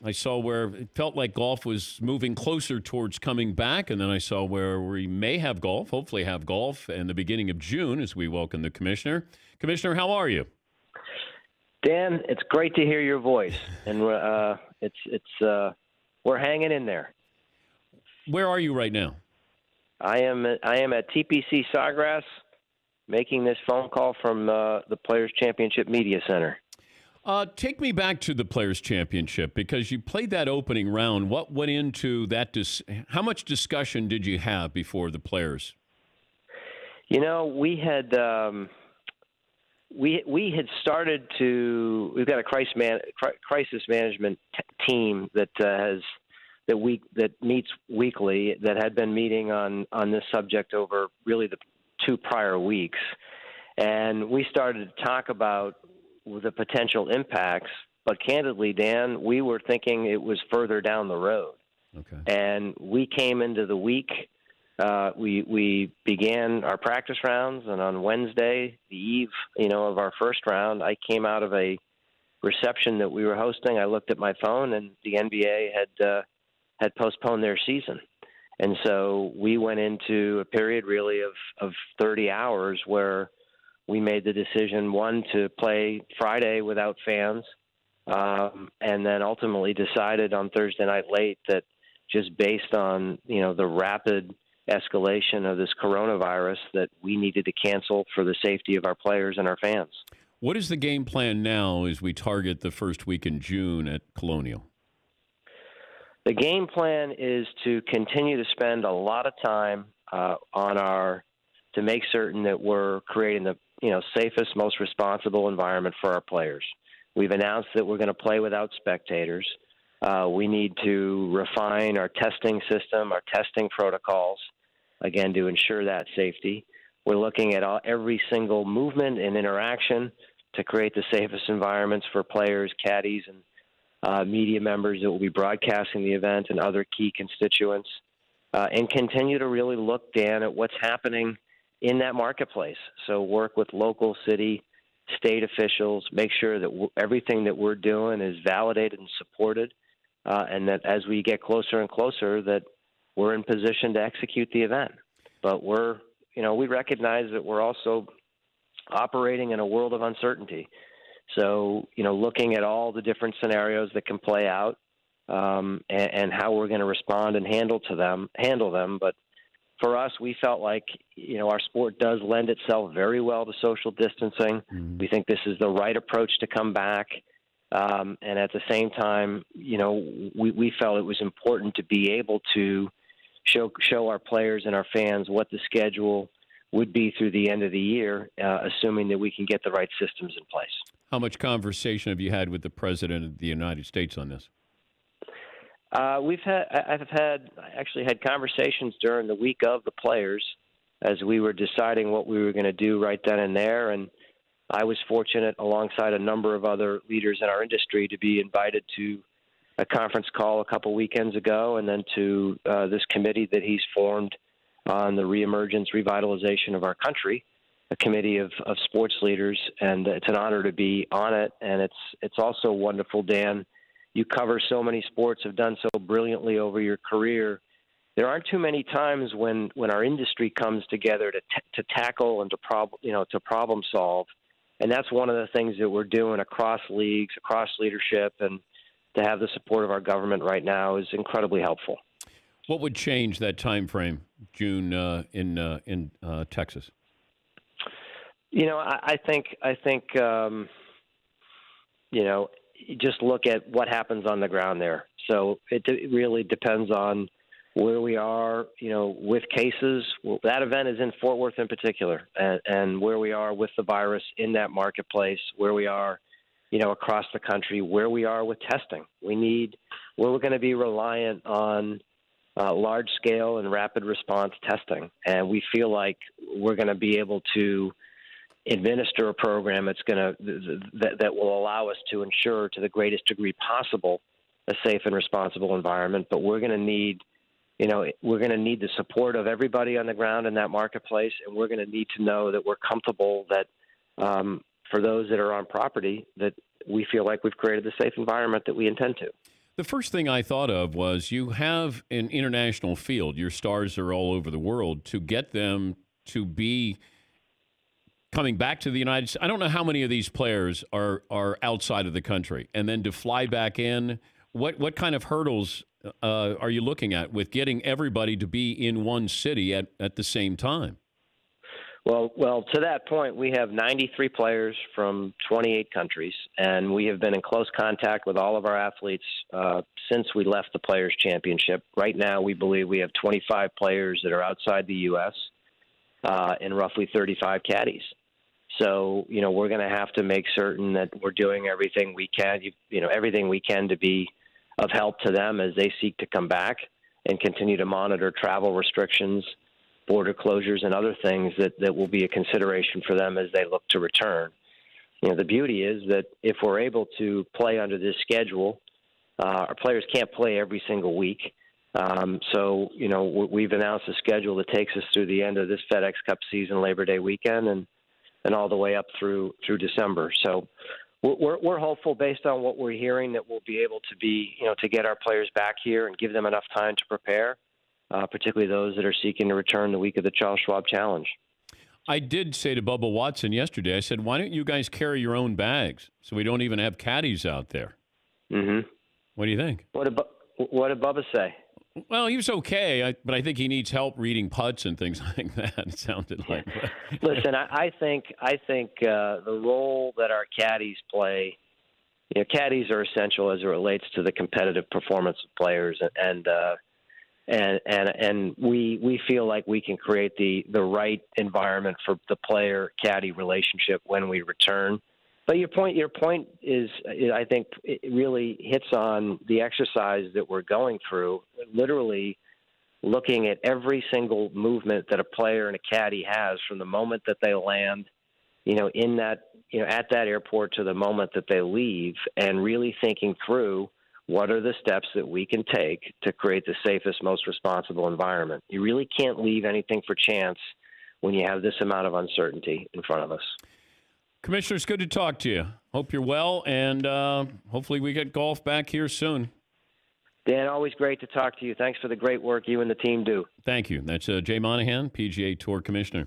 I saw where it felt like golf was moving closer towards coming back, and then I saw where we may have golf, hopefully have golf, in the beginning of June as we welcome the commissioner. Commissioner, how are you? Dan, it's great to hear your voice, and we're hanging in there. Where are you right now? I am at TPC Sawgrass, making this phone call from the Players Championship Media Center. Take me back to the Players Championship, because you played that opening round. What went into that? How much discussion did you have before the Players? We had we had started to. We've got a crisis management team that meets weekly, that had been meeting on this subject over really the 2 prior weeks, and we started to talk about the potential impacts. But candidly, Dan, we were thinking it was further down the road. Okay. And we came into the week. We began our practice rounds, and on Wednesday, the eve, of our first round, I came out of a reception that we were hosting. I looked at my phone, and the NBA had postponed their season, and so we went into a period really of 30 hours where we made the decision, one, to play Friday without fans, and then ultimately decided on Thursday night late that just based on the rapid escalation of this coronavirus, that we needed to cancel for the safety of our players and our fans. What is the game plan now as we target the first week in June at Colonial? The game plan is to continue to spend a lot of time to make certain that we're creating the safest, most responsible environment for our players. We've announced that we're going to play without spectators. We need to refine our testing system, our testing protocols, again, to ensure that safety. We're looking at every single movement and interaction to create the safest environments for players, caddies, and media members that will be broadcasting the event and other key constituents, and continue to really look, Dan, at what's happening in that marketplace. So work with local, city, state officials, make sure that everything that we're doing is validated and supported, and that as we get closer and closer, that we're in position to execute the event. But we recognize that we're also operating in a world of uncertainty. So, looking at all the different scenarios that can play out, and how we're going to respond and handle them. But for us, we felt like, our sport does lend itself very well to social distancing. Mm-hmm. We think this is the right approach to come back. And at the same time, we felt it was important to be able to show our players and our fans what the schedule would be through the end of the year, assuming that we can get the right systems in place. How much conversation have you had with the President of the United States on this? I've actually had conversations during the week of the Players as we were deciding what we were going to do right then and there. And I was fortunate, alongside a number of other leaders in our industry, to be invited to a conference call a couple weekends ago, and then to this committee that he's formed on the reemergence, revitalization of our country, a committee of sports leaders, and it's an honor to be on it. And it's also wonderful, Dan. You cover so many sports, have done so brilliantly over your career. There aren't too many times when our industry comes together to tackle and to problem solve, and that's one of the things that we're doing across leagues, across leadership, and to have the support of our government right now is incredibly helpful. What would change that time frame, June, in Texas? I think just look at what happens on the ground there. So it really depends on where we are, with cases. Well, that event is in Fort Worth in particular, and where we are with the virus in that marketplace, where we are, across the country, where we are with testing. We're going to be reliant on large-scale and rapid response testing, and we feel like we're going to be able to administer a program that will allow us to ensure, to the greatest degree possible, a safe and responsible environment. But we're going to need the support of everybody on the ground in that marketplace, and we're going to need to know that we're comfortable that for those that are on property, that we feel like we've created the safe environment that we intend to. The first thing I thought of was you have an international field. Your stars are all over the world. To get them to be coming back to the United States, I don't know how many of these players are outside of the country, and then to fly back in. What kind of hurdles are you looking at with getting everybody to be in one city at the same time? Well, to that point, we have 93 players from 28 countries, and we have been in close contact with all of our athletes since we left the Players' Championship. Right now, we believe we have 25 players that are outside the U.S. And roughly 35 caddies. So, we're going to have to make certain that we're doing everything we can, everything we can to be of help to them as they seek to come back and continue to monitor travel restrictions, border closures, and other things that will be a consideration for them as they look to return. The beauty is that if we're able to play under this schedule, our players can't play every single week. So, we've announced a schedule that takes us through the end of this FedEx Cup season, Labor Day weekend, and all the way up through December. So we're hopeful, based on what we're hearing, that we'll be able to to get our players back here and give them enough time to prepare, particularly those that are seeking to return the week of the Charles Schwab Challenge. I did say to Bubba Watson yesterday, I said, why don't you guys carry your own bags so we don't even have caddies out there? Mm-hmm. What do you think? What did Bubba say? Well, he was okay, but I think he needs help reading putts and things like that. It sounded like. Listen, I think the role that our caddies play, caddies are essential as it relates to the competitive performance of players, and we feel like we can create the right environment for the player caddy relationship when we return. But your point is, I think, it really hits on the exercise that we're going through, literally looking at every single movement that a player and a caddy has from the moment that they land, in that, at that airport to the moment that they leave, and really thinking through what are the steps that we can take to create the safest, most responsible environment. You really can't leave anything for chance when you have this amount of uncertainty in front of us. Commissioner, it's good to talk to you. Hope you're well, and hopefully we get golf back here soon. Dan, always great to talk to you. Thanks for the great work you and the team do. Thank you. That's Jay Monahan, PGA Tour Commissioner.